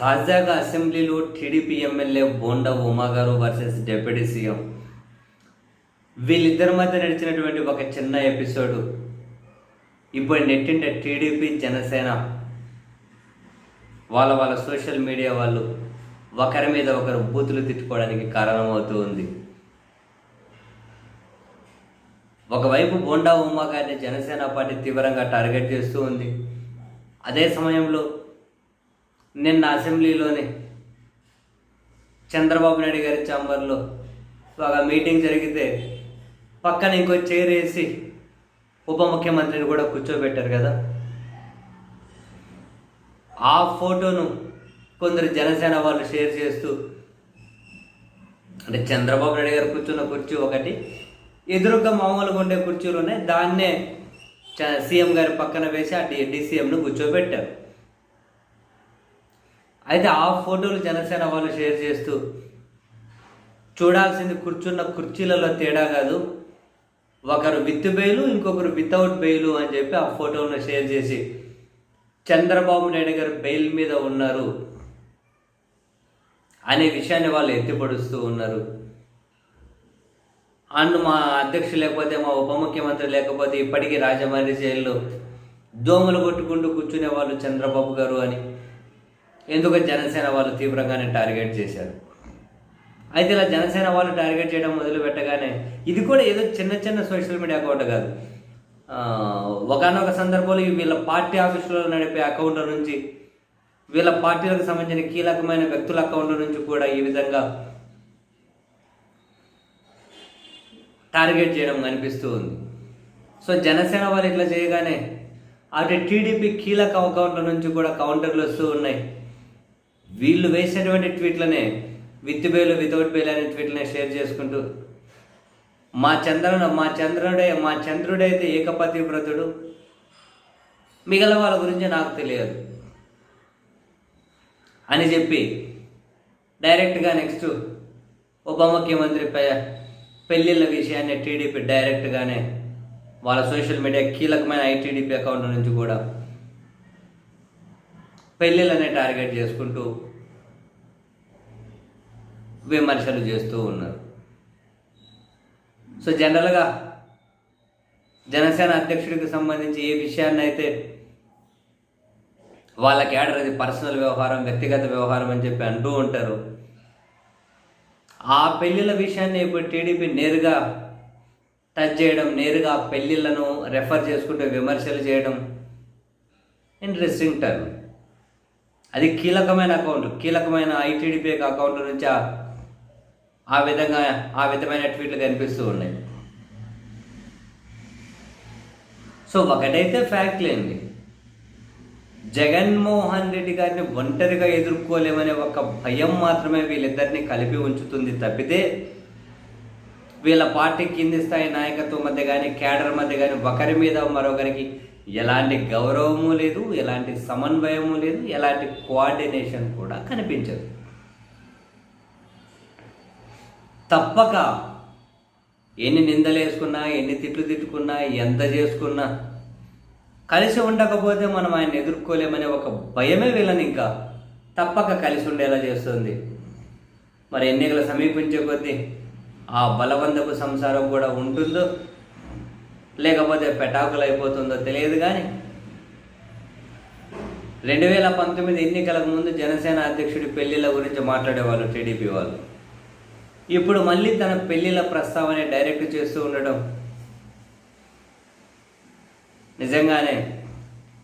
తాజాగా అసెంబ్లీలో TDP MLA bonda Uma గారు వర్సెస్ డిప్యూటీ సీఎం వీళ్ళిద్దరి మధ్య నడిచినటువంటి ఒక చిన్న ఎపిసోడ్ ఇప్పుడు నెట్టింట టీడీపీ జనసేన వాళ్ళ సోషల్ మీడియా వాళ్ళు ఒకరి మీద ఒకరు బూతులు తిట్టుకోవడానికి కారణమవుతూ ఉంది. ఒకవైపు బోండా ఉమా గారిని జనసేన పార్టీ తీవ్రంగా టార్గెట్ చేస్తూ ఉంది. అదే సమయంలో నిన్న అసెంబ్లీలోనే చంద్రబాబు నాయుడు గారి ఛాంబర్లో ఒక మీటింగ్ జరిగితే పక్కన ఇంకో చైర్ వేసి ఉప ముఖ్యమంత్రిని కూడా కూర్చోబెట్టారు కదా. ఆ ఫోటోను కొందరు జనసేన వాళ్ళు షేర్ చేస్తూ, అంటే చంద్రబాబు నాయుడు గారు కూర్చున్న కుర్చీ ఒకటి, ఎదురుగా మామూలుగా ఉండే కుర్చీలు ఉన్నాయి, దాన్నే సీఎం గారి పక్కన వేసి ఆ డీసీఎంను కూర్చోబెట్టారు. అయితే ఆ ఫోటోలు జనసేన వాళ్ళు షేర్ చేస్తూ, చూడాల్సింది కూర్చున్న కుర్చీలలో తేడా కాదు, ఒకరు విత్ బెయిలు ఇంకొకరు వితౌట్ బెయిలు అని చెప్పి ఆ ఫోటోలను షేర్ చేసి చంద్రబాబు నాయుడు గారు బెయిల్ మీద ఉన్నారు అనే విషయాన్ని వాళ్ళు ఎత్తిపడుస్తూ ఉన్నారు. అండ్ మా అధ్యక్షుడు లేకపోతే, మా ఉప ముఖ్యమంత్రి లేకపోతే ఇప్పటికీ రాజమండ్రి జైల్లో దోమలు కొట్టుకుంటూ కూర్చునే వాళ్ళు చంద్రబాబు గారు అని ఎందుకు జనసేన వాళ్ళు తీవ్రంగానే టార్గెట్ చేశారు. అయితే ఇలా జనసేన వాళ్ళు టార్గెట్ చేయడం మొదలు పెట్టగానే, ఇది కూడా ఏదో చిన్న చిన్న సోషల్ మీడియా అకౌంట్ కాదు, ఒకనొక సందర్భంలో వీళ్ళ పార్టీ ఆఫీసులో నడిపే అకౌంట్ల నుంచి, వీళ్ళ పార్టీలకు సంబంధించిన కీలకమైన వ్యక్తుల అకౌంట్ల నుంచి కూడా ఈ విధంగా టార్గెట్ చేయడం కనిపిస్తూ ఉంది. సో జనసేన వాళ్ళు ఇట్లా చేయగానే అటు టీడీపీ కీలక అకౌంట్ల నుంచి కూడా కౌంటర్లు వస్తూ ఉన్నాయి. వీళ్ళు వేసినటువంటి ట్వీట్లనే విత్ బెయిల్ వితౌట్ బెయిల్ అనే ట్వీట్లనే షేర్ చేసుకుంటూ, మా చంద్రుడైతే ఏకపతి వ్రతుడు, మిగల వాళ్ళ గురించి నాకు తెలియదు అని చెప్పి డైరెక్ట్గా నెక్స్ట్ ఉప ముఖ్యమంత్రి పెళ్ళిళ్ళ విషయాన్ని టీడీపీ డైరెక్ట్గానే వాళ్ళ సోషల్ మీడియా కీలకమైన ఐటీడీపీ అకౌంట్ నుంచి కూడా పెళ్ళిళ్ళనే టార్గెట్ చేసుకుంటూ విమర్శలు చేస్తూ ఉన్నారు. సో జనరల్గా జనసేన అధ్యక్షుడికి సంబంధించి ఏ విషయాన్ని అయితే వాళ్ళ క్యాడర్ అది పర్సనల్ వ్యవహారం, వ్యక్తిగత వ్యవహారం అని చెప్పి అంటూ ఉంటారు, ఆ పెళ్ళిళ్ళ విషయాన్ని ఇప్పుడు టీడీపీ నేరుగా టచ్ చేయడం, నేరుగా ఆ పెళ్ళిళ్ళను రెఫర్ చేసుకుంటూ విమర్శలు చేయడం ఇంట్రెస్టింగ్ టర్మ్. అది కీలకమైన అకౌంట్, కీలకమైన ఐటీడీపీ అకౌంట్ నుంచి ఆ విధమైన ట్వీట్లు కనిపిస్తూ ఉన్నాయి. సో ఒకటైతే ఫ్యాక్ట్ లేండి, జగన్మోహన్ రెడ్డి గారిని ఒంటరిగా ఎదుర్కోలేమనే ఒక భయం మాత్రమే వీళ్ళిద్దరిని కలిపి ఉంచుతుంది తప్పితే వీళ్ళ పార్టీ కింది స్థాయి నాయకత్వం మధ్య కానీ, క్యాడర్ మధ్య కానీ ఒకరి మీద మరొకరికి ఎలాంటి గౌరవము లేదు, ఎలాంటి సమన్వయము లేదు, ఎలాంటి కోఆర్డినేషన్ కూడా కనిపించదు. తప్పక ఎన్ని నిందలు వేసుకున్నా, ఎన్ని తిట్లు తిట్టుకున్నా, ఎంత చేసుకున్నా కలిసి ఉండకపోతే మనం ఆయన ఎదుర్కోలేమనే ఒక భయమే వీళ్ళని ఇంకా తప్పక కలిసి ఉండేలా చేస్తుంది. మరి ఎన్నికలు సమీపించే కొద్దీ ఆ బలవంతపు సంసారం కూడా ఉంటుందో లేకపోతే పెటాకులు అయిపోతుందో తెలియదు. కానీ 2019 ఎన్నికలకు ముందు జనసేన అధ్యక్షుడి పెళ్లిళ్ళ గురించి మాట్లాడేవాళ్ళు టీడీపీ వాళ్ళు. ఇప్పుడు మళ్ళీ తన పెళ్లిళ్ళ ప్రస్తావన డైరెక్ట్ చేస్తూ ఉండడం నిజంగానే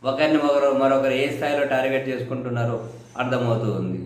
ఒకరిని మరొకరు ఏ స్థాయిలో టార్గెట్ చేసుకుంటున్నారో అర్థమవుతూ ఉంది.